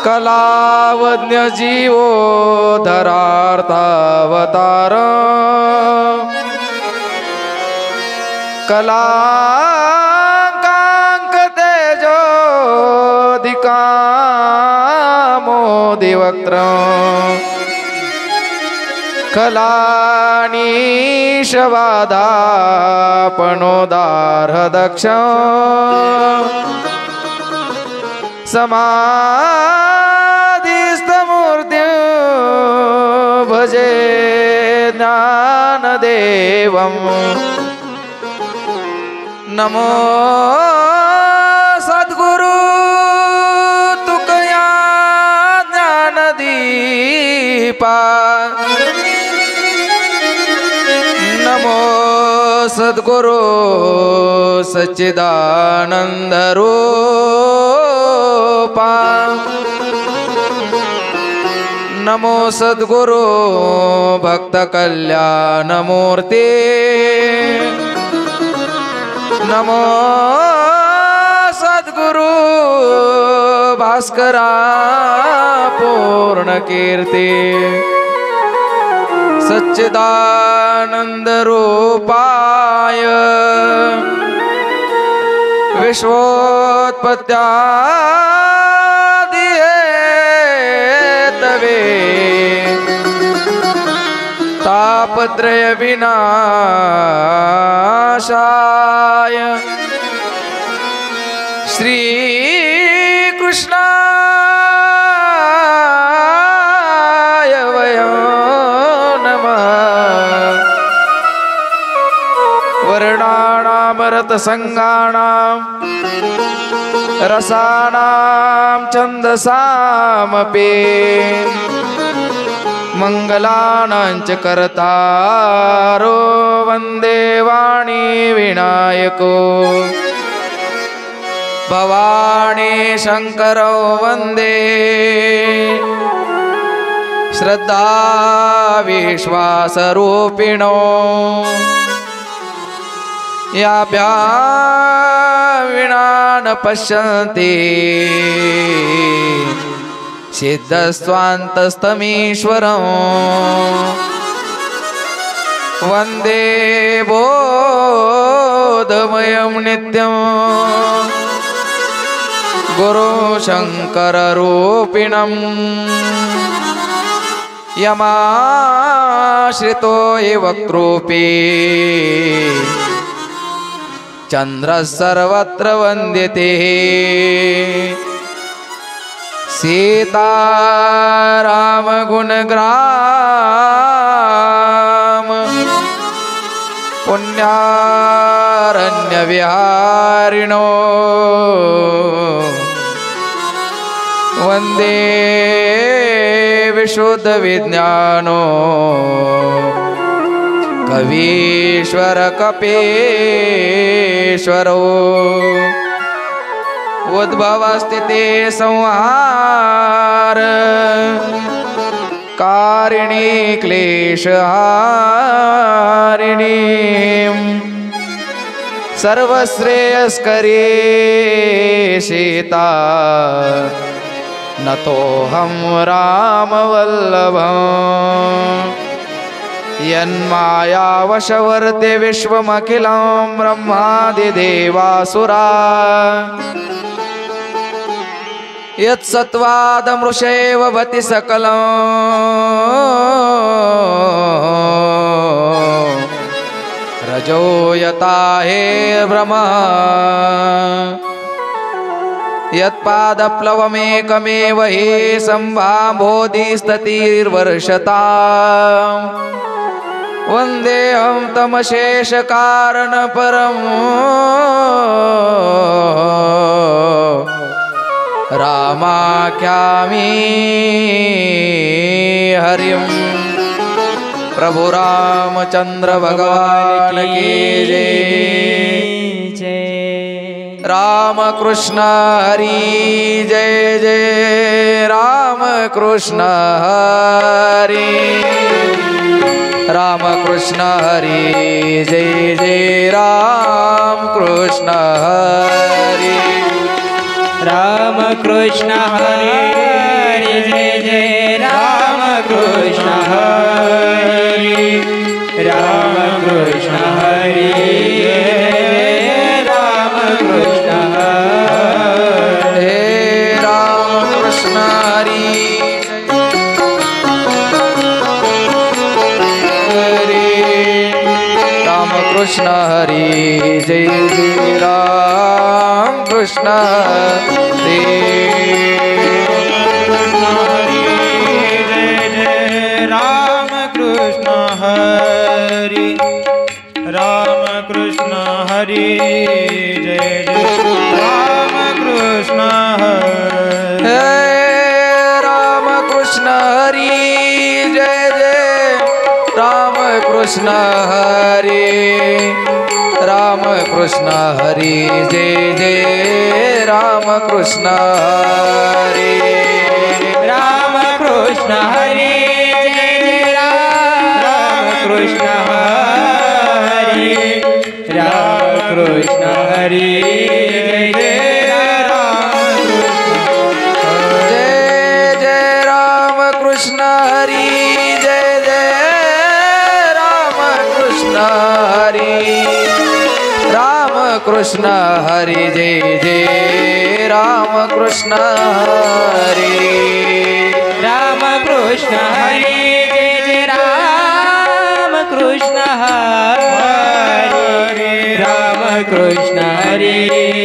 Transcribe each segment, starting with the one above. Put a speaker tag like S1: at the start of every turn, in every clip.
S1: कलावज्ञ जीवो धरार्थावतार कलाकांक तेजोधिकामोदिवक्त्र कलानीशवादापणोदार्हदक्ष समाधिस्थमूर्ति भजे ज्ञानदेवं नमो सद्गुरु तुकया ज्ञानदीपा नमो सद्गुरु सच्चिदानंद रूपा नमो सद्गुरु भक्त कल्याण मूर्ति नमो सद्गुरु भास्करा पूर्ण कीर्ति सच्चिदानंद रूपाय विश्वोत्पत्त्यादि हेतवे तापत्रय विनाशाय श्री कृष्णाय वयं नमः वर्णानामरतसंगाणां रसानां छन्दसामपि मंगलानांच कर्तारो वंदे वाणी विनायको भवानी शंकरो वंदे श्रद्धा विश्वासरूपिणो याभ्यां विना न पश्यन्ति सिद्धस्त्वान्तस्तमीश्वरं वन्दे बोधमयं नित्यं गुरु शङ्कररूपिणं यमाश्रितो हि वक्तृपि चन्द्रः सर्वत्र वन्द्यते सीताराम गुणग्राम पुण्यारण्यविहारिणो वन्दे विशुद्धविज्ञानो कवीश्वर कपीश्वरो उद्भवस्थिति संहार कारिणी क्लेशहारिणी सर्वश्रेयस्करी सीता नतोऽहं रामवल्लभं यन्मायावशवर्ते विश्वमखिलं ब्रह्मादिदेवासुरा यत्सत्त्वादमृषैव भवति सकलं रजो यथा हे भ्रमः यत्पादप्लवमेकमेव हि सम्भाम्भोधिस्ततिर्वर्षता वन्देऽहं तमशेषकारणपरम् रामाख्यामि हरिं प्रभु रामचंद्र भगवान की जय। राम कृष्ण हरि जय जय राम कृष्ण हरि राम कृष्ण हरि जय जय राम कृष्ण हरि
S2: राम कृष्ण हरी जय जय राम कृष्ण हरी राम कृष्ण हरी राम कृष्ण
S1: हे राम कृष्ण हरी राम कृष्ण हरी जय जय राम कृष्ण हरी
S3: राम कृष्ण हरि राम कृष्ण हरि जय जय राम कृष्ण हरि
S1: हे राम कृष्ण हरी जय जय राम कृष्ण हरी राम कृष्ण हरी जय जय राम कृष्ण हरी
S2: राम कृष्ण हरी जय जय राम कृष्ण हरी राम कृष्ण हरी जय जय राम कृष्ण
S1: जय जय राम कृष्ण हरी राम कृष्ण हरी जय जय राम कृष्ण हरी
S2: राम कृष्ण हरी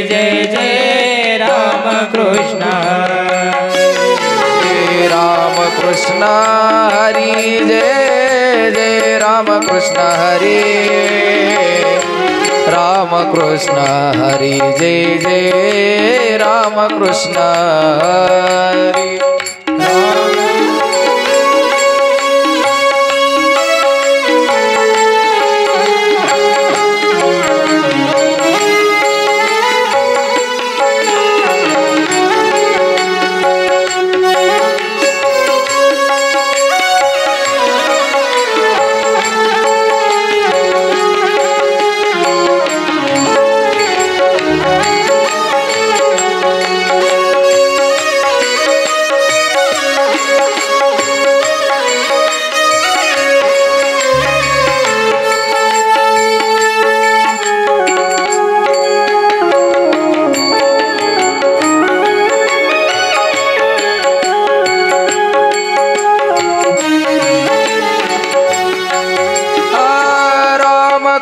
S2: जय जय राम कृष्ण हरी राम कृष्ण हरी जय जय राम कृष्ण
S1: राम कृष्ण हरी जय जय राम कृष्ण हरी राम कृष्ण हरी जय जय राम कृष्ण हरी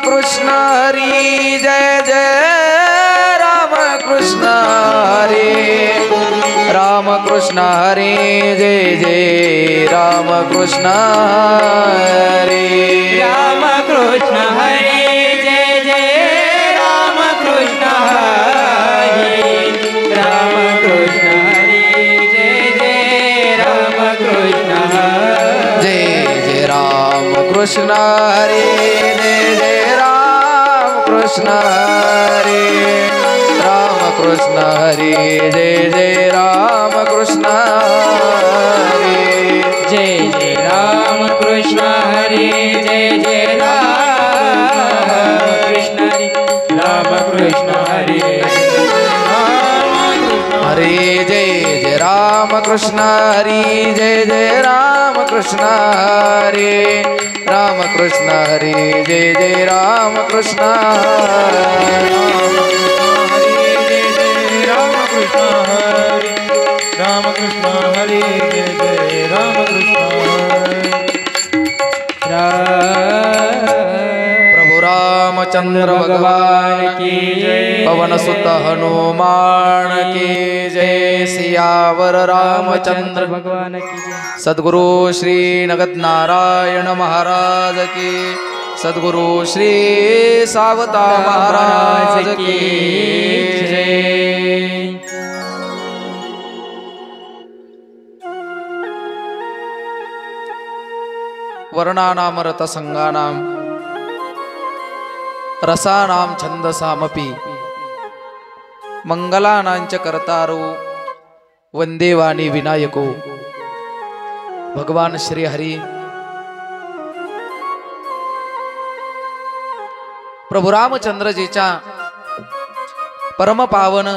S1: कृष्ण हरी जय जय राम कृष्ण हरी राम कृष्ण हरी जय जय राम कृष्ण हरी
S2: राम कृष्ण हरी जय जय राम कृष्ण हरी राम कृष्ण हरी जय जय राम कृष्ण
S1: जय जय राम कृष्ण हरी जय जय राम कृष्ण हरी राम कृष्ण हरी जय जय राम कृष्ण हरी
S2: जय जय राम कृष्ण हरी जय जय राम कृष्ण हरी राम कृष्ण हरी
S1: हरे जय जय राम कृष्ण हरी जय जय राम कृष्ण हरे राम कृष्ण हरी जय जय राम कृष्ण
S3: राम कृष्ण हरि जय जय राम कृष्ण
S1: प्रभु रामचंद्र भगवान
S2: की जय
S1: पवन सुत हनुमान की जय सियावर रामचंद्र
S2: भगवान की जय
S1: सद्गुरु श्री नगद नारायण महाराज की सद्गुरु श्री सावता महाराज की जय। वर्णानाम रतसंगानाम रसानाम छंदसामपि मंगलानांच कर्तारो वंदे वाणी विनायको भगवान श्री हरी प्रभू रामचंद्रजीच्या परमपावन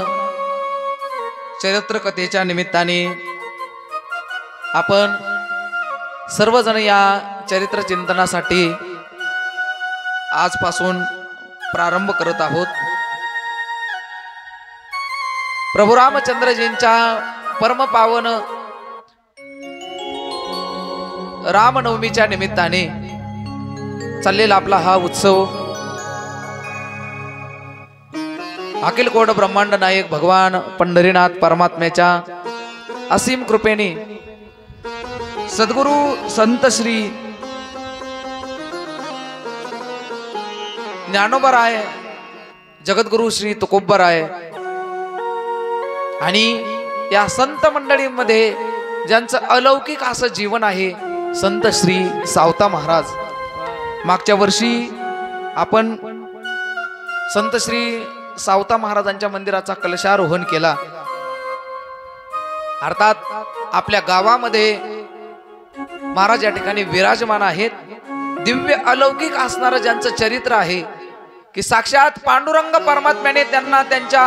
S1: चरित्र कथेच्या निमित्ताने आपण सर्वजण या चरित्र चिंतनासाठी आजपासून प्रारंभ करत आहोत। प्रभू रामचंद्रजींच्या परमपावन रामनवमीच्या निमित्ताने चाललेला आपला हा उत्सव अखिल कोट ब्रह्मांड नायक भगवान पंढरीनाथ परमात्म्याच्या असीम कृपेने सद्गुरु संत श्री ज्ञानोबराय जगद्गुरु श्री तुकोबराय आणि या संत मंडळींमध्ये ज्यांचं अलौकिक असं जीवन आहे संत श्री सावता महाराज। मागच्या वर्षी आपण संत श्री सावता महाराजांच्या मंदिराचा कलशारोहण केला। अर्थात आपल्या गावामध्ये महाराज या ठिकाणी विराजमान आहेत। दिव्य अलौकिक असणारं ज्यांचं चरित्र आहे की साक्षात पांडुरंग परमात्म्याने त्यांना त्यांच्या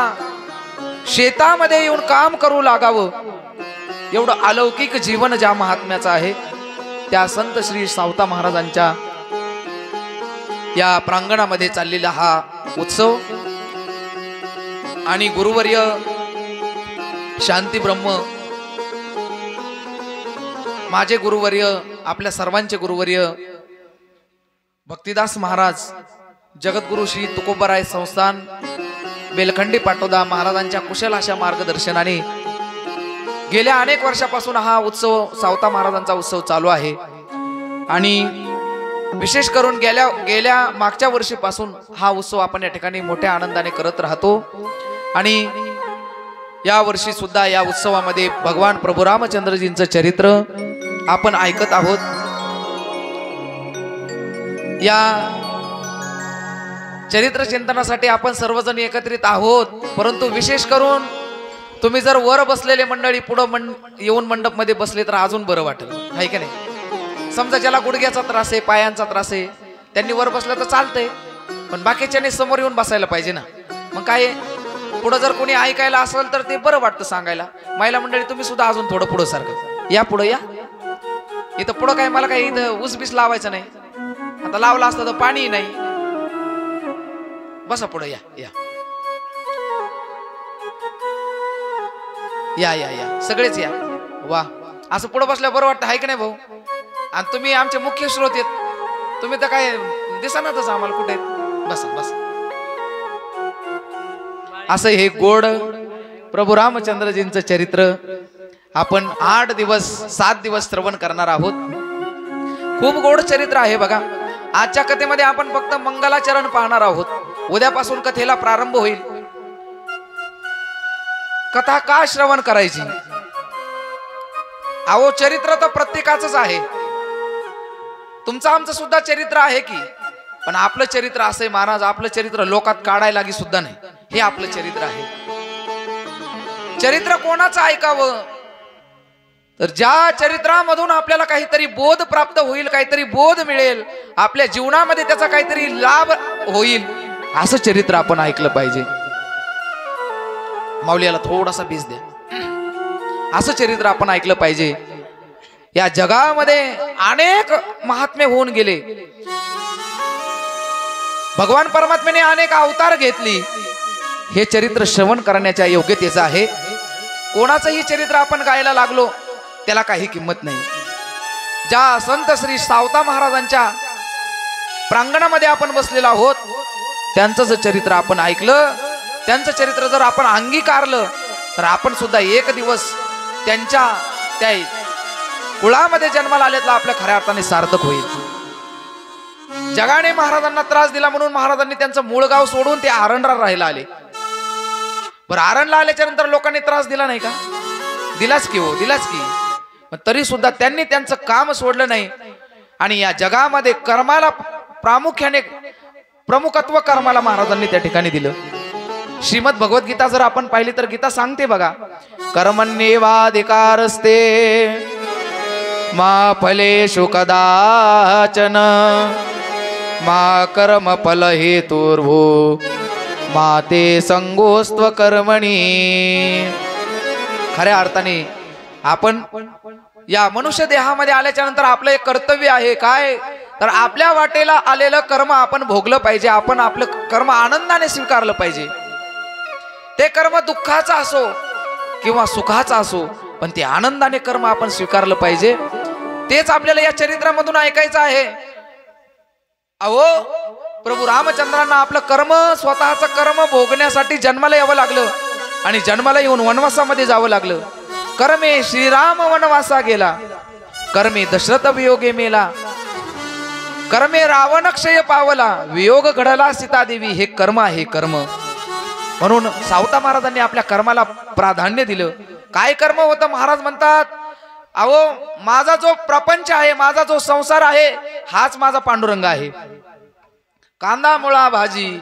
S1: शेतामध्ये येऊन काम करू लागावं एवढं अलौकिक जीवन ज्या महात्म्याचं आहे त्या संत श्री सावता महाराजांच्या या प्रांगणामध्ये चाललेला हा उत्सव आणि गुरुवर्य शांती ब्रह्म माझे गुरुवर्य आपल्या सर्वांचे गुरुवर्य भक्तिदास महाराज जगद्गुरु श्री तुकोबराय संस्थान बेलखंडी पाटोदा महाराजांच्या कुशल अशा मार्गदर्शनाने गेल्या अनेक वर्षापासून हा उत्सव सावता महाराजांचा उत्सव चालू आहे आणि विशेष करून गेल्या मागच्या वर्षीपासून हा उत्सव आपण या ठिकाणी मोठ्या आनंदाने करत राहतो आणि या वर्षी सुद्धा या उत्सवामध्ये भगवान प्रभू रामचंद्रजींचं चरित्र आपण ऐकत आहोत। या चरित्र चिंतनासाठी आपण सर्वजण एकत्रित आहोत, परंतु विशेष करून तुम्ही जर वर बसलेले मंडळी पुढं येऊन मंडप मध्ये बसले तर अजून बरं वाटेल, आहे की नाही? समजा ज्याला गुडघ्याचा त्रास आहे, पायांचा त्रास आहे, त्यांनी वर बसलं तर चालतंय, पण बाकीच्यांनी समोर येऊन बसायला पाहिजे ना। मग काय पुढं जर कोणी ऐकायला असेल तर ते बरं वाटतं सांगायला। महिला मंडळी तुम्ही सुद्धा अजून थोडं पुढं सारखं या, पुढं या। इथं पुढं काय मला काही इथं ऊसबीस लावायचं नाही, आता लावला असतं तर पाणी नाही। बसा पुढं या या या या या सगळेच या। वा, असं पुढं बसल्या बरं वाटतं, आहे की नाही भाऊ? आणि तुम्ही आमचे मुख्य स्रोत आहेत, तुम्ही तर काय दिसणारच आम्हाला कुठे। बसा बसा। असं हे गोड प्रभू रामचंद्रजींचं चरित्र आपण 8 दिवस 7 दिवस श्रवण करणार आहोत। खूप गोड चरित्र आहे बघा। आजच्या कथेमध्ये आपण फक्त मंगलाचरण पाहणार आहोत। उद्यापासून कथेला प्रारंभ होईल। कथा का श्रवण करायची? अहो, चरित्र तर प्रत्येकाचंच आहे, तुमचं आमचं सुद्धा चरित्र आहे की, पण आपलं चरित्र असे महाराज, आपलं चरित्र लोकात काढायला लागी सुद्धा नाही, हे आपलं चरित्र आहे। चरित्र कोणाचं ऐकावं? तर ज्या चरित्रामधून आपल्याला काहीतरी बोध प्राप्त होईल, काहीतरी बोध मिळेल, आपल्या जीवनामध्ये त्याचा काहीतरी लाभ होईल, असं चरित्र आपण ऐकलं पाहिजे। माऊलीला थोडासा बीज द्या। असं चरित्र आपण ऐकलं पाहिजे। या जगामध्ये अनेक महात्मे होऊन गेले, भगवान परमात्म्याने अनेक अवतार घेतली, हे चरित्र श्रवण करण्याच्या योग्यतेचं आहे। कोणाचंही चरित्र आपण गायला लागलो त्याला काही किंमत नाही। ज्या संत श्री सावता महाराजांच्या प्रांगणामध्ये आपण बसलेलो आहोत, त्यांचं जर चरित्र आपण ऐकलं, त्यांचं चरित्र जर आपण अंगीकारलं, तर आपण सुद्धा एक दिवस त्यांच्या त्या कुळामध्ये जन्माला आलेला आपल्या खऱ्या अर्थाने सार्थक होईल। जगाने महाराजांना त्रास दिला म्हणून महाराजांनी त्यांचं मूळ गाव सोडून ते आरणला राहायला आले। बरं, आरणला आल्याच्या नंतर लोकांनी त्रास दिला नाही का? दिलाच की हो, दिलाच की। पण तरी सुद्धा त्यांनी त्यांचं काम सोडलं नाही आणि या जगामध्ये कर्माला प्रामुख्याने प्रमुखत्व कर्माला महाराजांनी त्या ठिकाणी दिलं। श्रीमद भगवद्गीता जर आपण पाहिली तर गीता सांगते बघा, कर्मण्येवाधिकारस्ते मा फलेषु कदाचन मा कर्म फल हेतुर्भू मा ते संगोस्त्व कर्मणी। खऱ्या अर्थाने आपण या मनुष्य देहामध्ये आल्याच्या नंतर आपलं एक कर्तव्य आहे काय, तर आपल्या वाटेला आलेलं कर्म आपण भोगलं पाहिजे, आपण आपलं कर्म आनंदाने स्वीकारलं पाहिजे. ते कर्म दुःखाचा असो किंवा सुखाचा असो, पण ते आनंदाने कर्म आपण स्वीकारलं पाहिजे. तेच आपल्याला या चरित्रामधून ऐकायचं आहे. अहो, प्रभू रामचंद्रांना आपलं कर्म, स्वतःचं कर्म भोगण्यासाठी जन्माला यावं लागलं आणि जन्माला येऊन वनवासामध्ये जावं लागलं. कर्मे श्रीराम वनवासा गेला, कर्मे दशरथ वियोगे मेला, कर्मे रावण क्षय पावला, वियोग घडला सीतादेवी. हे कर्म आहे, कर्म. म्हणून सावता महाराजांनी आपल्या कर्माला प्राधान्य दिलं. काय कर्म होतं महाराज म्हणतात, अहो माझा जो प्रपंच आहे, माझा जो संसार आहे, हाच माझा पांडुरंग आहे. कांदा मुळा भाजी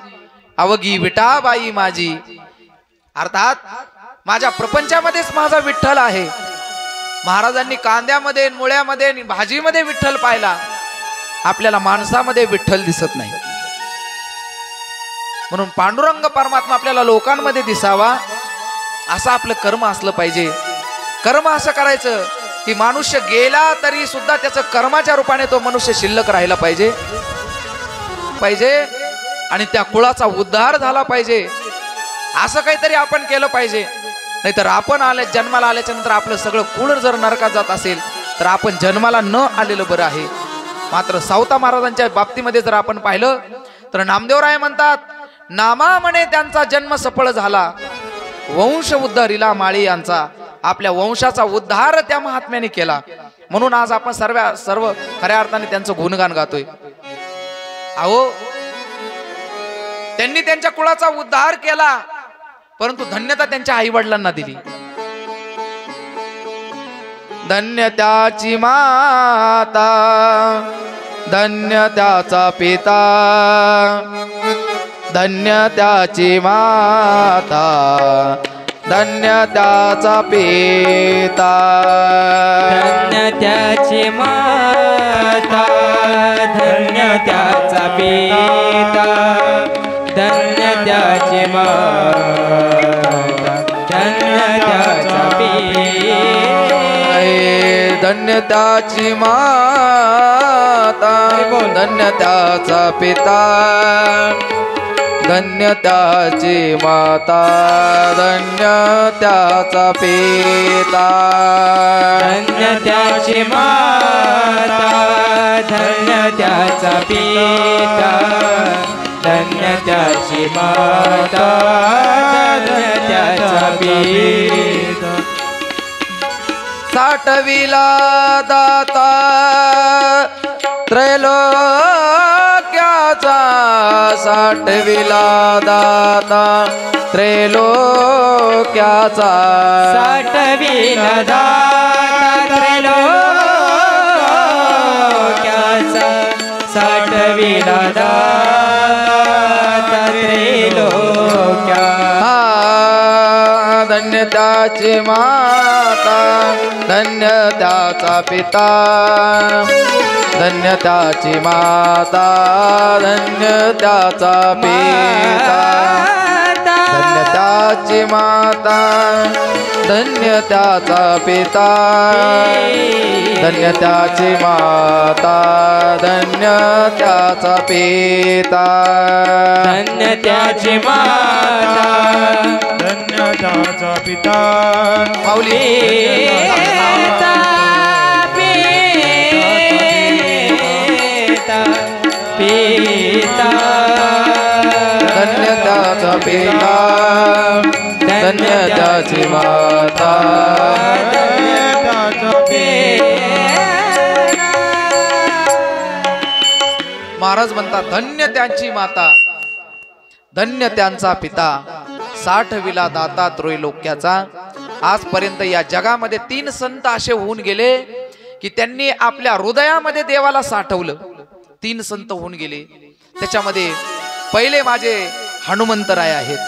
S1: अवघी विठाबाई माझी. अर्थात माझ्या प्रपंचामध्येच माझा विठ्ठल आहे. महाराजांनी कांद्यामध्ये, मुळ्यामध्ये, भाजीमध्ये विठ्ठल पाहिला. आपल्याला माणसामध्ये विठ्ठल दिसत नाही. म्हणून पांडुरंग परमात्मा आपल्याला लोकांमध्ये दिसावा, असं आपलं कर्म असलं पाहिजे. कर्म असं करायचं की मनुष्य गेला तरी सुद्धा त्याचं कर्माच्या रूपाने तो मनुष्य शिल्लक राहिला पाहिजे आणि त्या कुळाचा उद्धार झाला पाहिजे. असं काहीतरी आपण केलं पाहिजे. नाहीतर आपण जन्माला आल्याच्या नंतर आपलं सगळं कुळ जर नरकात जात असेल तर आपण जन्माला न आलेलं बरं आहे. मात्र सावता महाराजांच्या बाबतीमध्ये जर आपण पाहिलं तर नामदेवराय म्हणतात, नामा म्हणे त्यांचा जन्म सफळ झाला, वंश उद्धारिला माळी यांचा. आपल्या वंशाचा उद्धार त्या महात्म्याने केला. म्हणून आज आपण सर्व खऱ्या अर्थाने त्यांचं गुणगान गातोय. अहो, त्यांनी त्यांच्या कुळाचा उद्धार केला, परंतु धन्यता त्यांच्या आई वडिलांना दिली. धन्य त्याची माता, धन्य त्याचा पिता, धन्य त्याची माता, धन्य त्याचा पिता.
S2: धन्य त्याची माता, धन्य त्याचा पिता, धन्य त्याची माता, धन्य त्याचा पिता.
S1: धन्य त्याची माता, धन्य त्याचा पिता, धन्य त्याची माता, धन्य त्याचा पिता.
S2: धन्य त्याची माता, धन्य त्याचा पिता, धन्य त्याची माता, धन्य त्याचा पिता.
S1: साठविला दाता त्रैलोक्याचा, साठविला दाता त्रैलोक्याचा,
S2: साठविला दाता त्रैलोक्याचा, साठविला दाता त्रैलोक्याचा.
S1: धन्य त्याची माता, धन्य त्याचा पिता, धन्य त्याची माता, धन्य त्याचा पिता. धन्य त्याची माता, धन्य त्याचा पिता, धन्य त्याची माता, धन्य त्याचा पिता.
S2: धन्य त्याची माता,
S3: धन्य त्याचा पिता,
S1: माऊली
S2: पिता, पिता, पिता.
S1: धन्य त्याचा पिता, धन्य त्याची माता.
S3: धन्य त्याचा
S1: महाराज म्हणतात, धन्य त्यांची माता, धन्य त्यांचा पिता, साठविला दाता त्रैलोक्याचा. आजपर्यंत या जगामध्ये 3 संत असे होऊन गेले की त्यांनी आपल्या हृदयामध्ये देवाला साठवलं. 3 संत होऊन गेले. त्याच्यामध्ये पहिले माझे हनुमंतराय आहेत.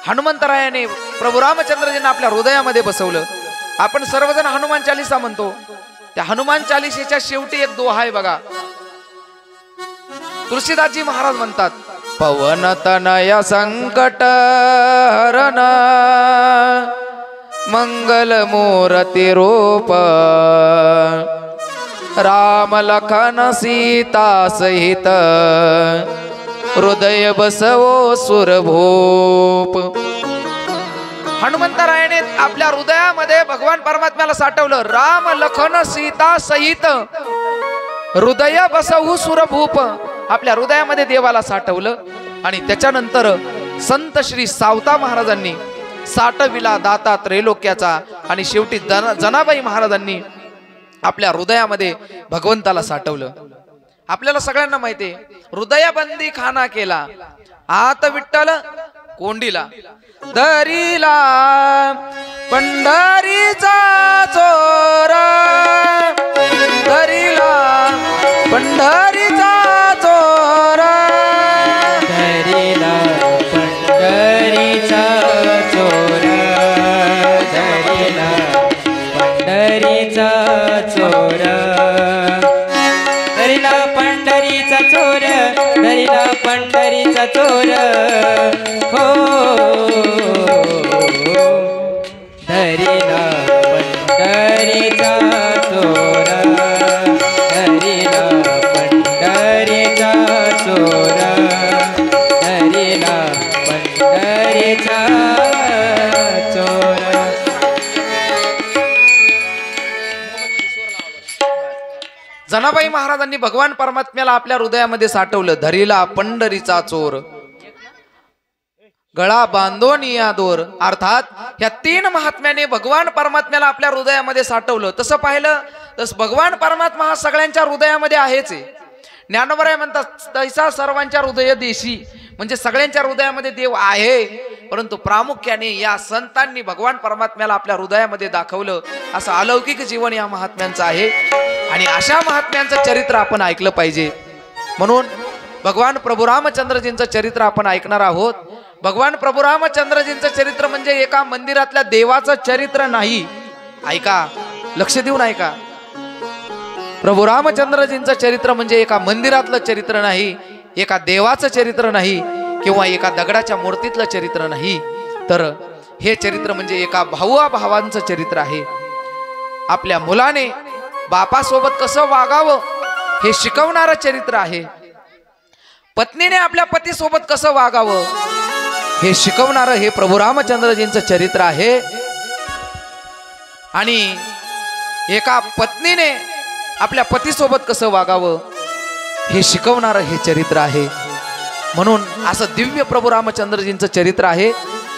S1: हनुमंतरायाने प्रभू रामचंद्रजींना आपल्या हृदयामध्ये बसवलं. आपण सर्वजण हनुमान चालीसा म्हणतो. त्या हनुमान चालीसेच्या शेवटी एक दोहा आहे बघा. तुलसीदासजी महाराज म्हणतात, पवन तनय संकट हरण मंगल मूर्ती रूप राम लखन सीता सहित हृदय बसवो सुरभूप. हनुमंतरायाने आपल्या हृदयामध्ये भगवान परमात्म्याला साठवलं. राम लखन सीता सहित हृदय बसवू सुरभूप. आपल्या हृदयामध्ये देवाला साठवलं. आणि त्याच्यानंतर संत श्री सावता महाराजांनी साठविला दाता त्रैलोक्याचा. आणि शेवटी जनाबाई महाराजांनी आपल्या हृदयामध्ये भगवंताला साठवलं. आपल्याला सगळ्यांना माहिती आहे, हृदयबंदी खाना केला आत विठ्ठल कोंडीला. दरीला पंढरीचा चोर, दरीला पंढरीचा चोर,
S2: दरीला पंढरीचा चोर, दरीला पंढरीचा चोर, दरीला पंढरीचा चोर, दरीला पंढरीचा चोर, हो दरीला पंढरीचा चोर, दरीला पंढरीचा चोर, दरीला पंढरीचा चोर.
S1: जनाबाई महाराजांनी भगवान परमात्म्याला आपल्या हृदयामध्ये साठवलं. धरीला पंढरीचा चोर, गळा बांधून या दोर. अर्थात ह्या तीन महात्म्याने भगवान परमात्म्याला आपल्या हृदयामध्ये साठवलं. तसं पाहिलं तस भगवान परमात्मा हा सगळ्यांच्या हृदयामध्ये आहेच आहे. ज्ञानोबराय म्हणतात तैसा सर्वांच्या हृदय देशी, म्हणजे सगळ्यांच्या हृदयामध्ये देव आहे. परंतु प्रामुख्याने या संतांनी भगवान परमात्म्याला आपल्या हृदयामध्ये दाखवलं. असं अलौकिक जीवन या महात्म्यांचं आहे. आणि अशा महात्म्यांचं चरित्र आपण ऐकलं पाहिजे. म्हणून भगवान प्रभू रामचंद्रजींचं चरित्र आपण ऐकणार आहोत. भगवान प्रभू रामचंद्रजींचं चरित्र म्हणजे एका मंदिरातल्या देवाचं चरित्र नाही. ऐका, लक्ष देऊन ऐका. प्रभू रामचंद्रजींचं चरित्र म्हणजे एका मंदिरातलं चरित्र नाही, एका देवाचं चरित्र नाही, किंवा एका दगडाच्या मूर्तीतलं चरित्र नाही. तर हे चरित्र म्हणजे एका भावांचं चरित्र आहे. आपल्या मुलाने बापासोबत कसं वागावं हे शिकवणारं चरित्र आहे. पत्नीने आपल्या पतीसोबत कसं वागावं हे शिकवणारं हे प्रभू रामचंद्रजींचं चरित्र आहे. आणि एका पत्नीने आपल्या पतीसोबत कसं वागावं हे शिकवणारं हे चरित्र आहे. म्हणून असं दिव्य प्रभू रामचंद्रजींचं चरित्र आहे.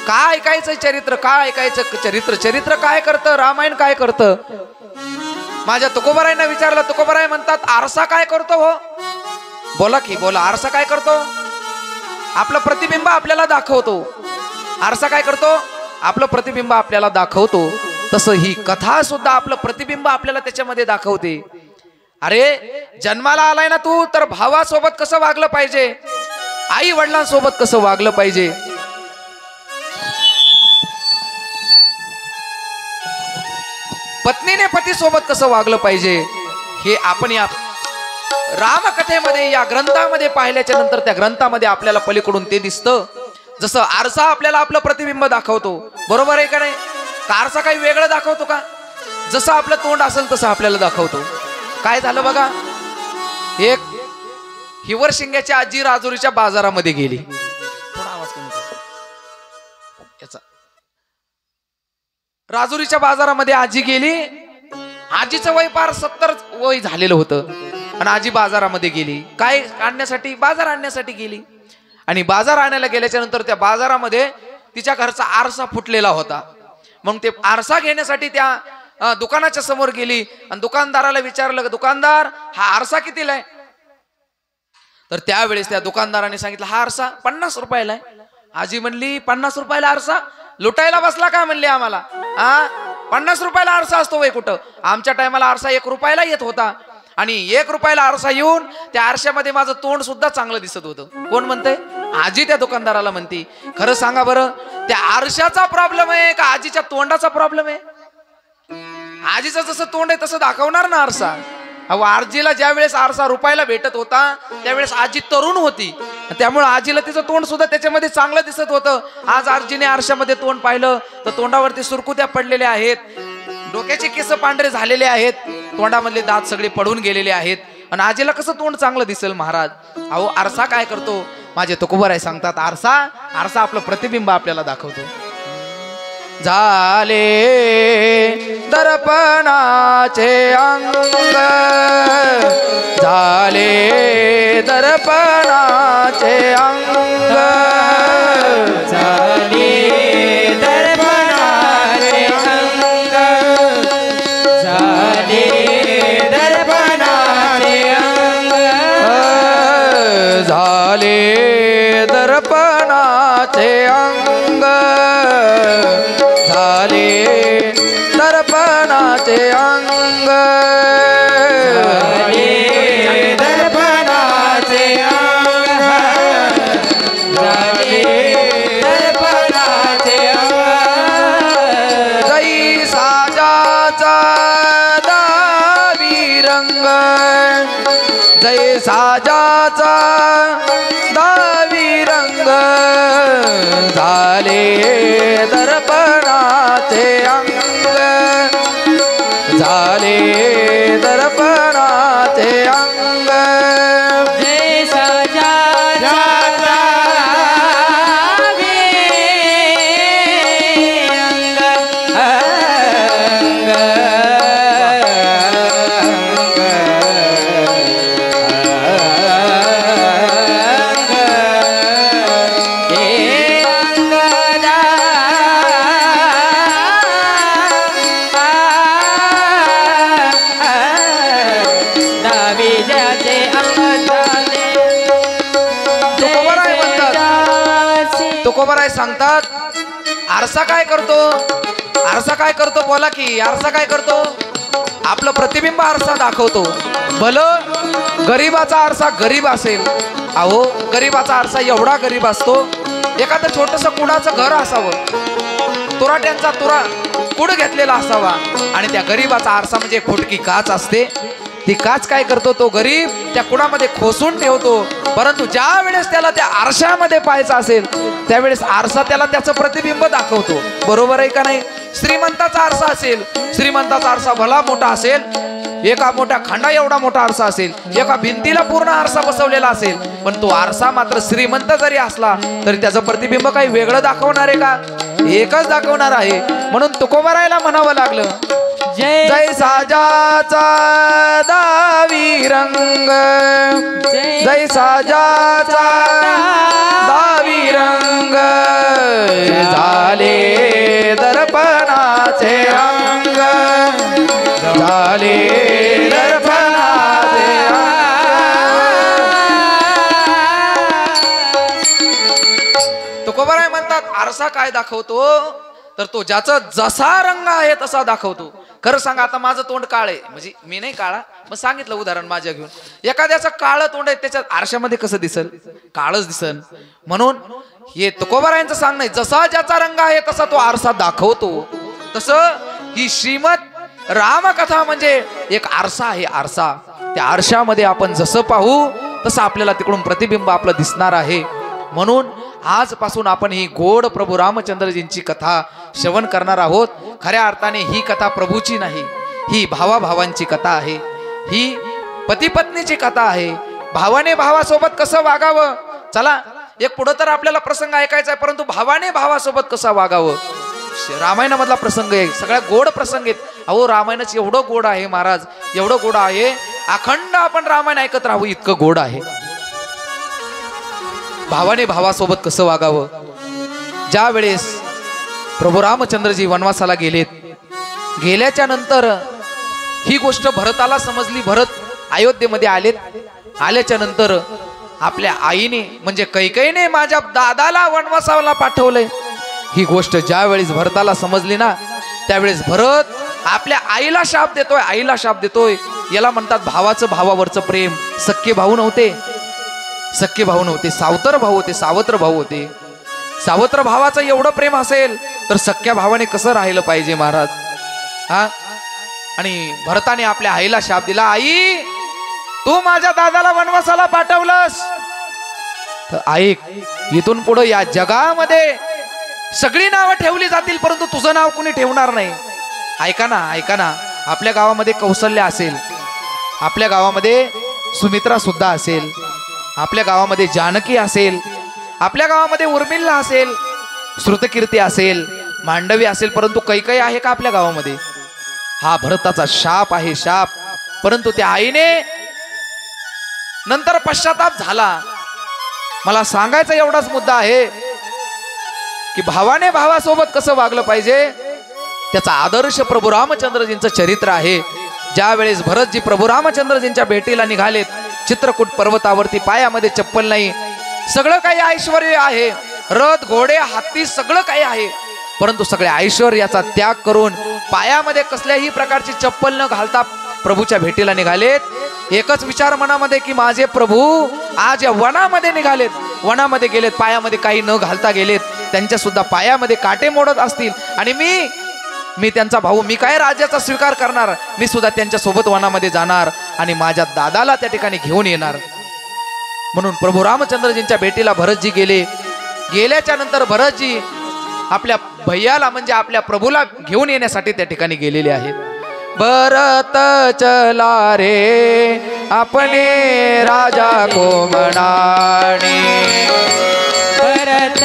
S1: काय ऐकायचं चरित्र, काय ऐकायचं चरित्र, चरित्र काय करतं, रामायण काय करतं. माझ्या तुकोबारायांना विचारलं, तुकोबाराय म्हणतात आरसा काय करतो. हो बोला की बोला, आरसा काय करतो. आपलं प्रतिबिंब आपल्याला दाखवतो. आरसा काय करतो, आपलं प्रतिबिंब आपल्याला दाखवतो. तसं ही कथा सुद्धा आपलं प्रतिबिंब आपल्याला त्याच्यामध्ये दाखवते. अरे जन्माला आलाय ना तू, तर भावासोबत कसं वागलं पाहिजे, आई वडिलांसोबत कसं वागलं पाहिजे, पत्नीने पतीसोबत कसं वागलं पाहिजे, हे आपण या रामकथेमध्ये या ग्रंथामध्ये पाहिल्याच्या नंतर त्या ग्रंथामध्ये आपल्याला पलीकडून ते दिसतं. जसं आरसा आपल्याला आपलं प्रतिबिंब दाखवतो, बरोबर आहे का नाही. का आरसा काही वेगळं दाखवतो का. जसं आपलं तोंड असेल तसं आपल्याला दाखवतो. काय झालं बघा, एक हिवरशिंग्याची आजी राजुरीच्या बाजारामध्ये गेली. थोडा आवाज कमी कर याचा. राजुरीच्या बाजारामध्ये आजी गेली. आजीचं वय पार 70 वय झालेलं होतं. आणि आजी बाजारामध्ये गेली. काय आणण्यासाठी, बाजार आणण्यासाठी गेली. आणि बाजार आणायला गेल्याच्या नंतर त्या बाजारामध्ये तिच्या घरचा आरसा फुटलेला होता. मग ते आरसा घेण्यासाठी त्या दुकानाच्या समोर गेली. आणि दुकानदाराला विचारलं, दुकानदार हा आरसा कितीला आहे. तर त्यावेळेस त्या दुकानदाराने सांगितलं हा आरसा 50 रुपयाला आहे. आजी म्हणली 50 रुपयाला आरसा, लुटायला बसला का म्हणले आम्हाला. 50 रुपयाला आरसा असतो वय कुठं. आमच्या टायमाला आरसा 1 रुपयाला येत होता. आणि 1 रुपयाला आरसा येऊन त्या आरशामध्ये माझं तोंड सुद्धा चांगलं दिसत होतं. कोण म्हणतंय, आजी त्या दुकानदाराला म्हणती. खरं सांगा बरं, त्या आरशाचा प्रॉब्लेम आहे का आजीच्या तोंडाचा प्रॉब्लेम आहे. आजीचं जसं तोंड आहे तसं दाखवणार ना आरसा. अहो आजीला ज्या वेळेस आरसा रुपयाला भेटत होता त्यावेळेस आजी तरुण होती. त्यामुळे आजीला तिचं तोंड सुद्धा त्याच्यामध्ये चांगलं दिसत होतं. आज आजीने आरशामध्ये तोंड पाहिलं तर तोंडावरती सुरकुत्या पडलेल्या आहेत, डोक्याचे केस पांढरे झालेले आहेत, तोंडामधले दात सगळे पडून गेलेले आहेत. आणि आजीला कसं तोंड चांगलं दिसेल महाराज? अहो आरसा काय करतो? माझे तुकोबाराय सांगतात, आरसा आपलं प्रतिबिंब आपल्याला दाखवतो. झाले दर्पणाचे अंग, झाले दर्पणाचे अंग,
S2: झाले दर्पणाचे अंग, झाले दर्पणाचे अंग,
S1: झाले दर्पणाचे अंग, झाले दर्पणाचे अंग,
S2: झाले दर्पणाचे अंग, झाले दर्पणाचे अंग.
S1: जै साजाचा दावी रंग, जै साजाचा दावी रंग, झाले दर्पणाचे अंग, झाले दर्पणाचे अंग.
S2: जय सजाचा
S1: तुकोबाराय सांगतात, आरसा काय करतो? आरसा काय करतो? बोला की, आरसा काय करतो? आपलं प्रतिबिंब आरसा दाखवतो. भलं गरीबाचा आरसा गरीब असेल, अहो गरीबाचा आरसा एवढा गरीब असतो, एखादं छोटस कुडाचं घर असावं, तुराट्यांचा कुड घेतलेला असावा, आणि त्या गरीबाचा आरसा म्हणजे खोटकी काच असते. ती काच काय करतो? तो गरीब त्या कुडामध्ये खोसून ठेवतो. परंतु ज्या वेळेस त्याला त्या आरशामध्ये पाहायचं असेल त्यावेळेस आरसा त्याला त्याचं प्रतिबिंब दाखवतो. बरोबर आहे का नाही? श्रीमंताचा आरसा असेल, श्रीमंताचा आरसा भला मोठा असेल, एका मोठ्या खंडा एवढा मोठा आरसा असेल, एका भिंतीला पूर्ण आरसा बसवलेला असेल, पण तो आरसा मात्र श्रीमंत जरी असला तरी त्याचं प्रतिबिंब काही वेगळं दाखवणार आहे का? एकच दाखवणार आहे. म्हणून तुकोबारायला म्हणावं लागलं, जय साजाचा दावी रंग, जय साजाचा दावी रंग, झाले दर्पणाचे अंग, झाले दर्पणाचे अंग. तुकोबाराय म्हणतात, आरसा काय दाखवतो? तर तो ज्याचा जसा रंग आहे तसा दाखवतो. खरं सांगा, आता माझं तोंड काळ आहे, म्हणजे मी नाही काळा, मग सांगितलं उदाहरण माझ्या घेऊन. एखाद्याचं काळं तोंड आहे, त्याच्या आरशामध्ये कसं दिसल? काळच दिसल. म्हणून हे तुकोबारायांचं सांगणं आहे, जसा ज्याचा रंग आहे तसा तो आरसा दाखवतो. तसं ही श्रीमद रामकथा म्हणजे एक आरसा आहे. आरसा, त्या आरशामध्ये आपण जसं पाहू तसं आपल्याला तिकडून प्रतिबिंब आपलं दिसणार आहे. म्हणून आजपासून आपण ही गोड प्रभू रामचंद्रजींची कथा श्रवण करणार आहोत. खऱ्या अर्थाने ही कथा प्रभूची नाही, ही भावाभावांची कथा आहे, ही पती पत्नीची कथा आहे. भावाने भावासोबत कसं वागावं, चला एक पुढं तर आपल्याला प्रसंग ऐकायचा आहे, परंतु भावाने भावासोबत कसं वागावं रामायणामधला प्रसंग आहे. सगळ्या गोड प्रसंग आहेत. अहो रामायणच एवढं गोड आहे महाराज, एवढं गोड आहे, अखंड आपण रामायण ऐकत राहू इतकं गोड आहे. भावाने भावासोबत कसं वागावं. ज्या वेळेस प्रभू रामचंद्रजी वनवासाला गेलेत, गेल्याच्या नंतर ही गोष्ट भरताला समजली. भरत अयोध्येमध्ये आलेत. आल्याच्या नंतर आपल्या आईने म्हणजे कैकेयीने माझ्या दादाला वनवासाला पाठवलंय, ही गोष्ट ज्या वेळेस भरताला समजली ना, त्यावेळेस भरत आपल्या आईला शाप देतोय. आईला शाप देतोय. याला म्हणतात भावाचं भावावरचं प्रेम. सख्खे भाऊ नव्हते, सख्खे भाऊ नव्हते, सावत्र भाऊ होते, सावत्र भाऊ होते. सावत्र भावाचं एवढं प्रेम असेल तर सख्ख्या भावाने कसं राहिलं पाहिजे महाराज? हा. आणि भरताने आपल्या आईला शाप दिला, आई तू माझ्या दादाला वनवासाला पाठवलंस, तर ऐक, इथून पुढे या जगामध्ये सगळी नावं ठेवली जातील, परंतु तुझं नाव कोणी ठेवणार नाही. ऐका ना, ऐका ना, आपल्या गावामध्ये कौशल्य असेल, आपल्या गावामध्ये सुमित्रा सुद्धा असेल, आपल्या गावामध्ये जानकी असेल, आपल्या गावामध्ये उर्मिला असेल, श्रुतकीर्ती असेल, मांडवी असेल, परंतु कैकई आहे का आपल्या गावामध्ये? हा भरताचा शाप आहे, शाप. परंतु त्या आईने नंतर पश्चाताप झाला. मला सांगायचा एवढाच मुद्दा आहे की भावाने भावासोबत कसं वागलं पाहिजे, त्याचा आदर्श प्रभू रामचंद्रजींचं चरित्र आहे. ज्या वेळेस भरतजी प्रभू रामचंद्रजींच्या भेटीला निघालेत, चित्रकूट पर्वतावरती पायामध्ये चप्पल नाही, सगळं काही ऐश्वर आहे, रथ घोडे हत्ती सगळं काही आहे, परंतु सगळ्या ऐश्वर्याचा त्याग करून पायामध्ये कसल्याही प्रकारची चप्पल न घालता प्रभूच्या भेटीला निघालेत. एकच विचार मनामध्ये की माझे प्रभू आज या वनामध्ये निघालेत, वनामध्ये गेलेत, पायामध्ये काही न घालता गेलेत, त्यांच्या सुद्धा पायामध्ये काटे मोडत असतील, आणि मी त्यांचा भाऊ, मी काय राज्याचा स्वीकार करणार, मी सुद्धा त्यांच्या सोबत वनामध्ये जाणार आणि माझ्या दादाला त्या ठिकाणी घेऊन येणार. म्हणून प्रभू रामचंद्रजींच्या भेटीला भरतजी गेले. गेल्याच्या नंतर भरतजी आपल्या भैयाला म्हणजे आपल्या प्रभूला घेऊन येण्यासाठी त्या ठिकाणी गेलेले आहेत. भरत चला रे अपने राजा को मनाने,
S2: भरत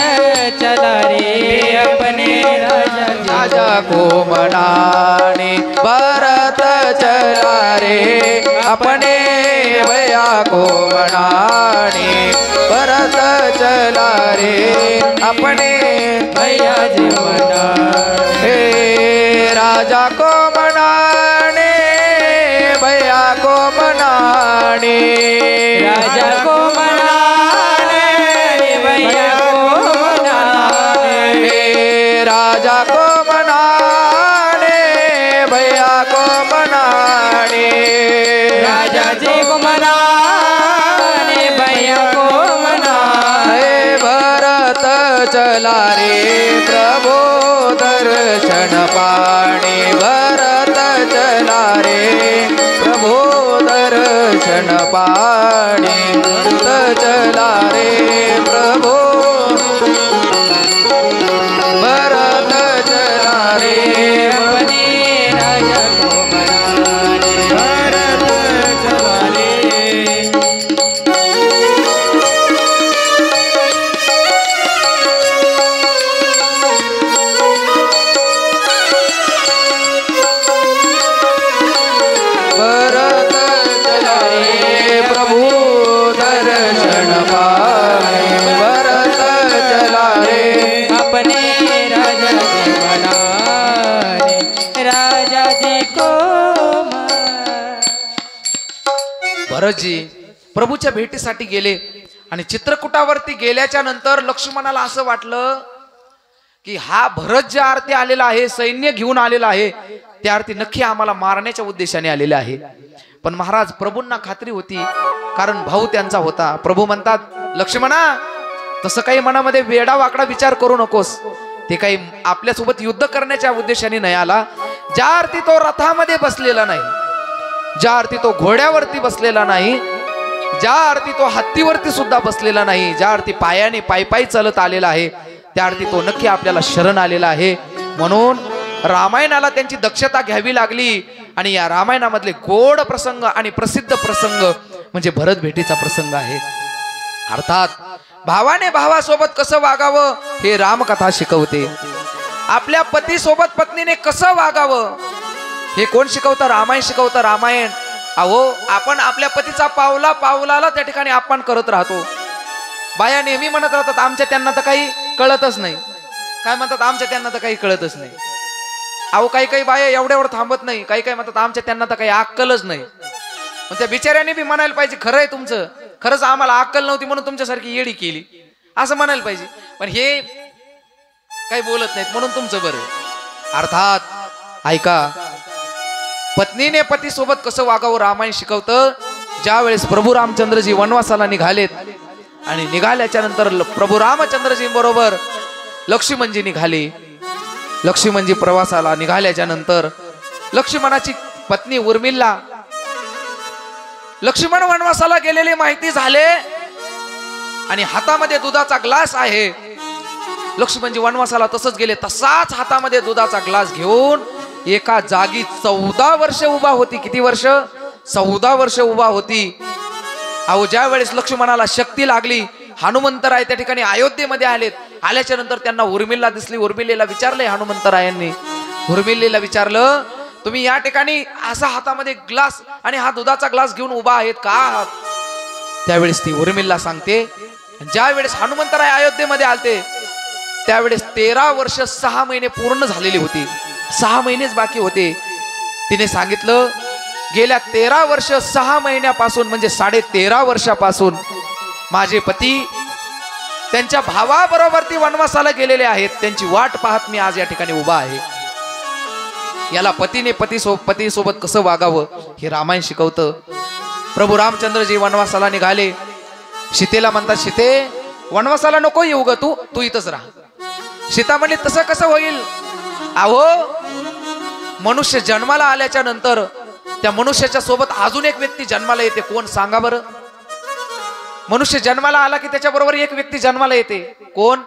S2: चला रे अपने
S1: राजा को मनाने, भरत चला रे अपने भैया को मनाने, भरत चला रे अपने
S2: भैया जी मनाने,
S1: राजा को मनाने, भैया को मनाने,
S2: राजा को मनाने, भैया को मनाने,
S1: राजा को मनाने, भैया को मनाने,
S2: राजा जी को मनाने, भैया को मनाने,
S1: भरत चला रे प्रभु दर्शन पाणी, भरत चला रे प्रभु दर्शन पाणी, भरत चला रे प्रभु, भरत चला रे
S2: अपने राजा को मनाने, भरत चला रे.
S1: भरत चला रे प्रभु दर्शन पाणी, भरत चला रे
S2: अपने राजा जी मनाने, राजा जी को
S1: भरतजी प्रभूच्या भेटीसाठी गेले आणि चित्रकूटावरती गेल्याच्या नंतर लक्ष्मणाला असं वाटलं की हा भरत ज्या अर्थी आलेला आहे, सैन्य घेऊन आलेला आहे, त्या अर्थी नक्की आम्हाला मारण्याच्या उद्देशाने आलेले आहे. पण महाराज प्रभूंना खात्री होती, कारण भाऊ त्यांचा होता. प्रभू म्हणतात, लक्ष्मणा तसं काही मनामध्ये वेडा वाकडा विचार करू नकोस, ते काही आपल्यासोबत युद्ध करण्याच्या उद्देशाने नाही आला. ज्या अर्थी तो रथामध्ये बसलेला नाही, ज्या अर्थी तो घोड्यावरती बसलेला नाही, ज्या अर्थी तो हत्तीवरती सुद्धा बसलेला नाही, ज्या अर्थी पायाने पायी चालत आलेला आहे, त्या अर्थी तो नक्की आपल्याला शरण आलेला आहे. म्हणून रामायणाला त्यांची दक्षता घ्यावी लागली आणि या रामायणामधले गोड प्रसंग आणि प्रसिद्ध प्रसंग म्हणजे भरत भेटीचा प्रसंग आहे. अर्थात भावाने भावासोबत कसं वागावं हे रामकथा शिकवते. आपल्या पतीसोबत पत्नीने कसं वागावं हे कोण शिकवतं? रामायण शिकवतं. रामायण. अहो, आपण आपल्या पतीचा पावला पावलाला त्या ठिकाणी अपमान करत राहतो. बाया नेहमी म्हणत राहतात आमच्या त्यांना तर काही कळतच नाही. काय म्हणतात? आमच्या त्यांना तर काही कळतच नाही. अहो, काही काही बाया एवढ्यावर थांबत नाही, काही काही म्हणतात आमच्या त्यांना तर काही अक्कलच नाही. पण त्या बिचाऱ्याने बी म्हणायला पाहिजे खरं आहे तुमचं, खरंच आम्हाला अक्कल नव्हती म्हणून तुमच्यासारखी येडी केली असं म्हणायला पाहिजे. पण हे काही बोलत नाहीत म्हणून तुमचं बरं. अर्थात ऐका, पत्नीने पतीसोबत कसं वागावं रामायण शिकवतं. ज्या वेळेस प्रभू रामचंद्रजी वनवासाला निघालेत आणि निघाल्याच्या नंतर प्रभू रामचंद्रजी बरोबर लक्ष्मणजी निघाले. लक्ष्मणजी प्रवासाला निघाल्याच्या नंतर लक्ष्मणाची पत्नी उर्मिला, लक्ष्मण वनवासाला गेलेली माहिती झाले आणि हातामध्ये दुधाचा ग्लास आहे. लक्ष्मणजी वनवासाला तसंच गेले, तसाच हातामध्ये दुधाचा ग्लास घेऊन एका जागी 14 वर्ष उभा होती. किती वर्ष? 14 वर्ष उभा होती. अहो ज्या वेळेस लक्ष्मणाला शक्ती लागली, हनुमंतराय त्या ठिकाणी अयोध्येमध्ये आलेत. आल्याच्या नंतर त्यांना उर्मिला दिसली. उर्मिलेला विचारले हनुमंतरायांनी, उर्मिलेला विचारलं, तुम्ही या ठिकाणी असा हातामध्ये ग्लास आणि हा दुधाचा ग्लास घेऊन उभा आहेत का? त्यावेळेस ती उर्मिला सांगते, ज्या वेळेस हनुमंतराय अयोध्येमध्ये आलते त्यावेळेस 13 वर्ष 6 महिने पूर्ण झालेली होती. 6 महिनेच बाकी होते. तिने सांगितलं, गेल्या 13 वर्ष 6 महिन्यापासून म्हणजे 13.5 वर्षापासून माझे पती त्यांच्या भावाबरोबर ती वनवासाला गेलेले आहेत. त्यांची वाट पाहत मी आज या ठिकाणी उभा आहे. याला पतीने पतीसोबत कसं वागावं हे रामायण शिकवतं. प्रभू रामचंद्रजी वनवासाला निघाले. सीतेला म्हणतात, सीते वनवासाला नको येऊ ग, तू इथंच राहा. सीता म्हणली, तसं कसं होईल? अहो मनुष्य जन्माला आल्याच्या नंतर त्या मनुष्याच्या सोबत अजून एक व्यक्ती जन्माला येते. कोण सांगा बरं? मनुष्य जन्माला आला की त्याच्या बरोबर एक व्यक्ती जन्माला येते. कोण?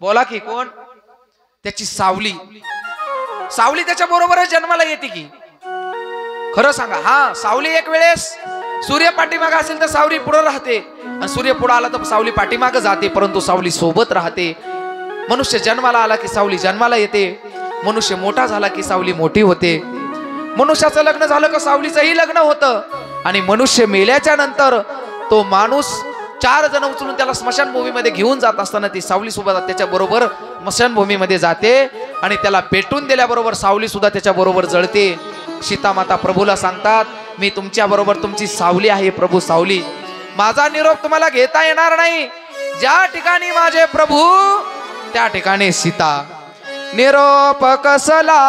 S1: बोला की कोण? त्याची सावली. सावली त्याच्या बरोबरच जन्माला येते की? खरं सांगा. हा, सावली एक वेळेस सूर्य पाठीमागे असेल तर सावली पुढे राहते, आणि सूर्य पुढे आला तर सावली पाठीमागे जाते, परंतु सावली सोबत राहते. मनुष्य जन्माला आला की सावली जन्माला येते. मनुष्य मोठा झाला की सावली मोठी होते. मनुष्याचं लग्न झालं का सावलीचंही लग्न होतं. आणि मनुष्य मेल्याच्या नंतर तो माणूस 4 जण उचलून त्याला स्मशानभूमीमध्ये घेऊन जात असताना ती सावली सोबत त्याच्या बरोबर स्मशानभूमीमध्ये जाते, आणि त्याला पेटून दिल्याबरोबर सावली सुद्धा त्याच्या बरोबर जळते. सीता माता प्रभूला सांगतात, मी तुमच्या बरोबर तुमची सावली आहे प्रभू, सावली. माझा निरोप तुम्हाला घेता येणार नाही. ज्या ठिकाणी माझे प्रभू त्या ठिकाणी सीता. निरोप कसला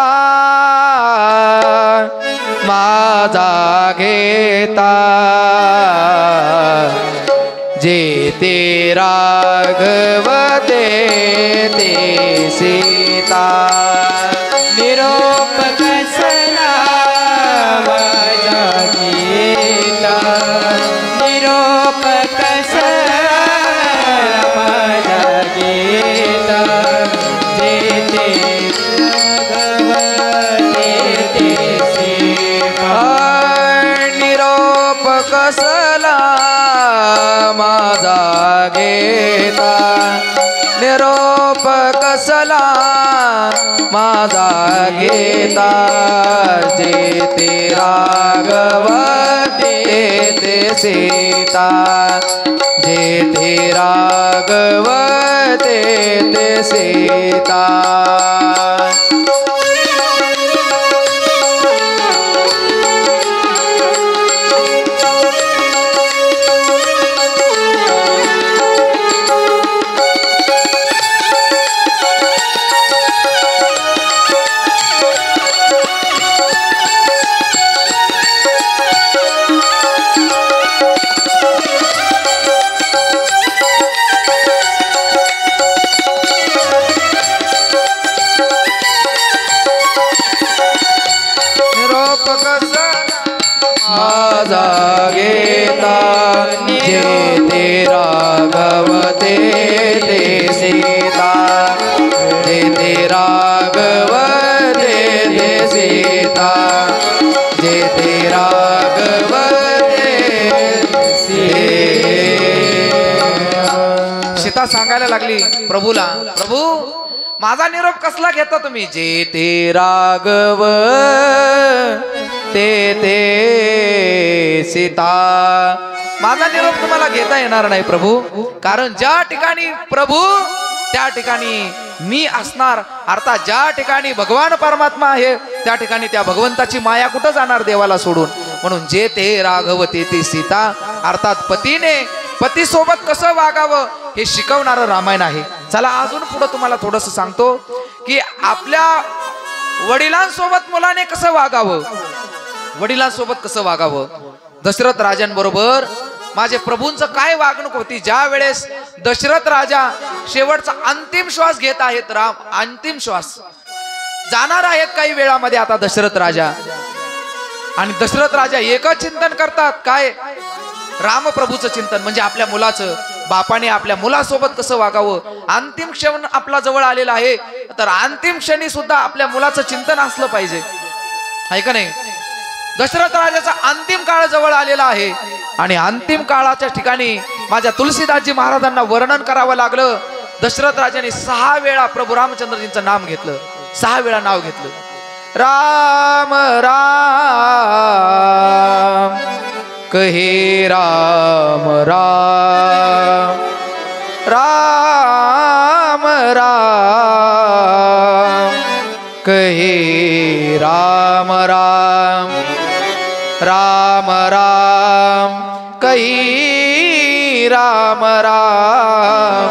S1: माझा घेता, जे ते राघव ते सीता.
S2: निरोप कसला माझा घेता, निरोप कसला माझा घेता, जे ते
S1: निरोप कसला माझा घेता, निरोप कसला माझा घेता, जे ते राघव ते सीता, जे ते राघव ते सीता. माझा घेता, जे ते राघव ते सीता, जे ते राघव ते सीता, जे ते राघव सीता सांगायला लागली प्रभूला, प्रभू माझा निरोप कसला घेता तुम्ही? जे ते राघव ते सीता. माझा निरोप तुम्हाला घेता येणार नाही प्रभू, कारण ज्या ठिकाणी प्रभू त्या ठिकाणी मी असणार. अर्थात ज्या ठिकाणी भगवान परमात्मा आहे त्या ठिकाणी त्या भगवंताची माया कुठं जाणार देवाला सोडून. म्हणून जे ते राघव ते सीता, अर्थात पतीने पतीसोबत कसं वागावं हे शिकवणारं रामायण आहे. चला अजून पुढे तुम्हाला थोडंसं सांगतो की आपल्या वडिलांसोबत मुलाने कसं वागावं, वडिलांसोबत कसं वागावं. दशरथ राजांबरोबर माझे प्रभूंचं काय वागणूक होती. ज्या वेळेस दशरथ राजा शेवटचा अंतिम श्वास घेत आहेत, राम अंतिम श्वास जाणार आहेत काही वेळामध्ये आता दशरथ राजा, आणि दशरथ राजा एकच चिंतन करतात, काय? रामप्रभूचं चिंतन, म्हणजे आपल्या मुलाचं. बापाने आपल्या मुलासोबत कसं वागावं. अंतिम क्षण आपला जवळ आलेला आहे, तर अंतिम क्षणी सुद्धा आपल्या मुलाचं चिंतन असलं पाहिजे, आहे का नाही. दशरथ राजाचा अंतिम काळ जवळ आलेला आहे आणि अंतिम काळाच्या ठिकाणी माझ्या तुलसीदासजी महाराजांना वर्णन करावं लागलं. दशरथ राजाने 6 वेळा प्रभू रामचंद्रजींचं नाम घेतलं, 6 वेळा नाव घेतलं. राम राम कहे राम राम, राम राम कहे राम राम, राम राम कही राम राम,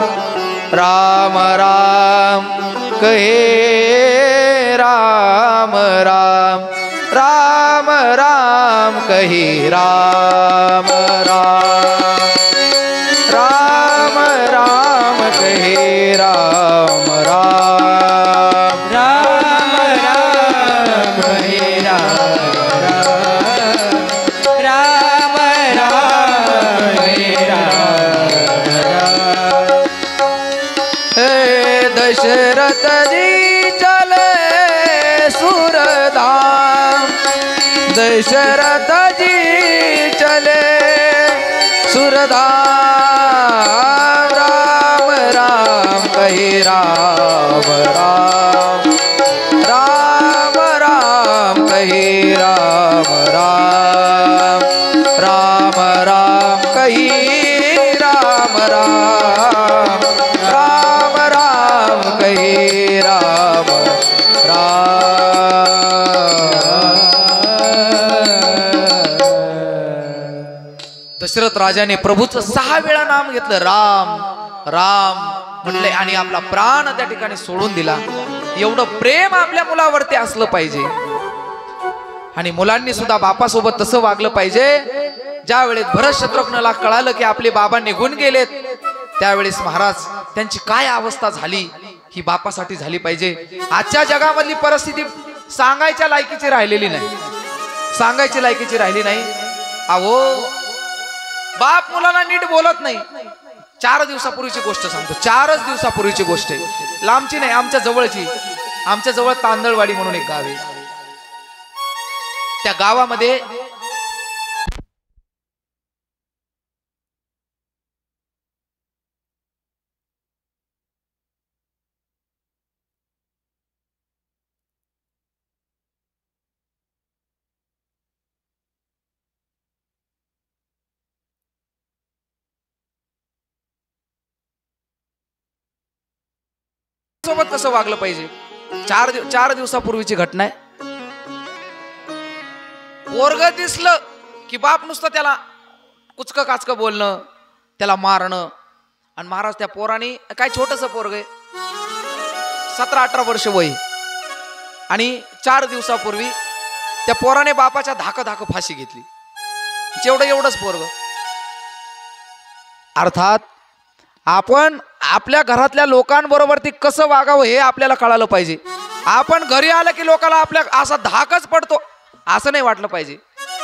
S1: राम राम कहे राम राम, राम राम कही राम राम, राम राम कहे राम राम,
S2: राम राम हरे राम राम राम हरे राम.
S1: हे दशरथ जी चले सुरधाम, दशरथ जी चले सुरधाम, राम राम कहे राम राम, राम राम कहे राम राम, राम राम कही राम राम, राम राम कहे राम राम. दशरथ राजाने प्रभूचं 6 वेळा नाम घेतलं, राम राम म्हटले आणि आपला प्राण त्या ठिकाणी सोडून दिला. एवढं प्रेम आपल्या मुलावरती असलं पाहिजे आणि मुलांनी सुद्धा बापासोबत तसं वागलं पाहिजे. ज्या वेळेस भरत शत्रुघ्नला कळालं की आपले बाबा निघून गेलेत, त्यावेळेस महाराज त्यांची काय अवस्था झाली ही बापासाठी झाली पाहिजे. आजच्या जगामधली परिस्थिती सांगायच्या लायकीची राहिलेली नाही, सांगायची लायकीची राहिली नाही. अहो बाप मुलाला नीट बोलत नाही. 4 दिवसापूर्वीची गोष्ट सांगतो, 4च दिवसापूर्वीची गोष्ट आहे, लांबची नाही, आमच्या जवळची. आमच्या जवळ तांदळवाडी म्हणून एक गाव आहे. त्या गावामध्ये सोबत कसं वागलं पाहिजे. 4 दिवसापूर्वीची घटना आहे. पोरग दिसलं की बाप नुसतं त्याला कुचक काचक बोलणं, त्याला मारणं. आणि महाराज त्या पोराने, काय छोटस पोरग आहे, 17-18 वर्ष वय, आणि 4 दिवसापूर्वी त्या पोराने बापाच्या धाक फाशी घेतली. एवढंच पोरग. अर्थात आपण आपल्या घरातल्या लोकांबरोबर कसं वागावं हे आपल्याला कळालं पाहिजे. आपण घरी आलं की लोकांना आपल्या असा धाकच पडतो असं नाही वाटलं पाहिजे.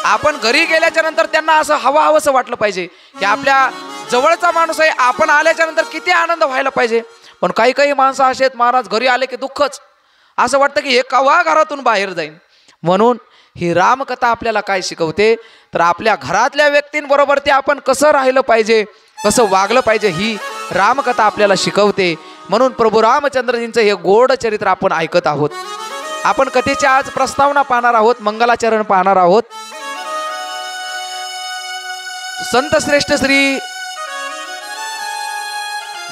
S1: आपण घरी गेल्याच्या नंतर त्यांना असं हवंसं वाटलं पाहिजे की आपल्या जवळचा माणूस आहे, आपण आल्याच्या नंतर किती आनंद व्हायला पाहिजे. पण काही माणसं असे आहेत महाराज, घरी आले की दुःखच, असं वाटतं की हे केव्हा घरातून बाहेर जाईन. म्हणून ही रामकथा आपल्याला काय शिकवते, तर आपल्या घरातल्या व्यक्तींबरोबर ते आपण कसं राहिलं पाहिजे, कसं वागलं पाहिजे, ही रामकथा आपल्याला शिकवते. म्हणून प्रभू रामचंद्रजींचं हे गोड चरित्र आपण ऐकत आहोत. आपण कथेची आज प्रस्तावना पाहणार आहोत, मंगलाचरण पाहणार आहोत. संत श्रेष्ठ श्री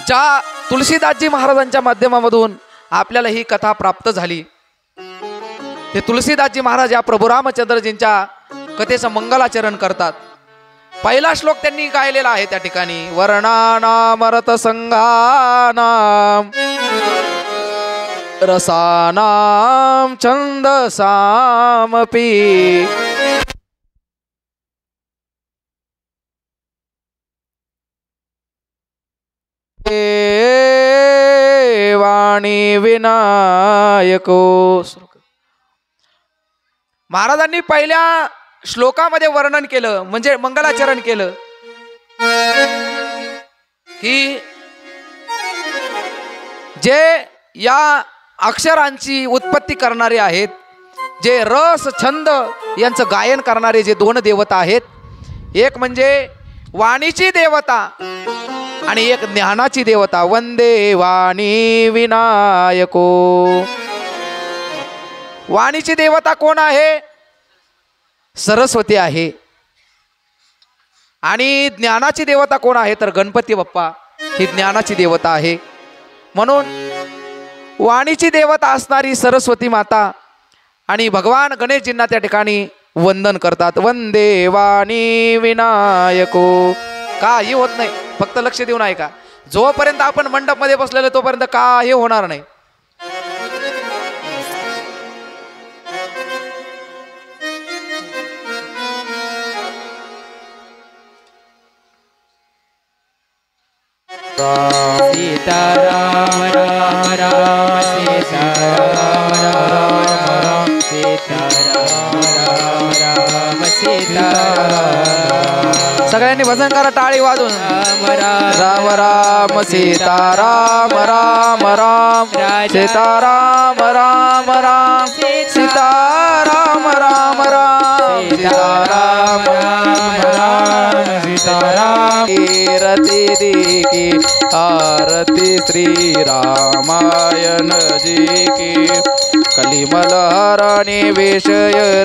S1: ज्या तुलसीदासजी महाराजांच्या माध्यमामधून आपल्याला ही कथा प्राप्त झाली, ते तुलसीदासजी महाराज या प्रभू रामचंद्रजींच्या कथेचं मंगलाचरण करतात. पहिला श्लोक त्यांनी गायलेला आहे त्या ठिकाणी, वर्णानामरत संगानाम रसानाम छंदसामपि वाणी विनायको. महाराजांनी पहिल्या श्लोकामध्ये वर्णन केलं, म्हणजे मंगलाचरण केलं की जे या अक्षरांची उत्पत्ती करणारे आहेत, जे रस छंद यांचं गायन करणारे जे दोन देवता आहेत, एक म्हणजे वाणीची देवता आणि एक ज्ञानाची देवता. वंदे वाणी विनायको. वाणीची देवता कोण आहे? सरस्वती आहे. आणि ज्ञानाची देवता कोण आहे? तर गणपती बाप्पा ही ज्ञानाची देवता आहे. म्हणून वाणीची देवता असणारी सरस्वती माता आणि भगवान गणेशजींना त्या ठिकाणी वंदन करतात. वंदे वाणी विनायको. काही होत नाही, फक्त लक्ष देऊन ऐका. जोपर्यंत आपण मंडप मध्ये बसलेलो तोपर्यंत काही होणार नाही.
S2: सीताराम राम राम सीताराम राम राम सीताराम राम राम सीताराम.
S1: सगळ्यांनी भजन करा टाळी वाजून. राम राम सीताराम राम राम सीताराम राम राम सीताराम राम राम सीताराम राम राम सीताराम. कीर्ति की आरती श्री रामायण जी की. कलिमल हरणी विषय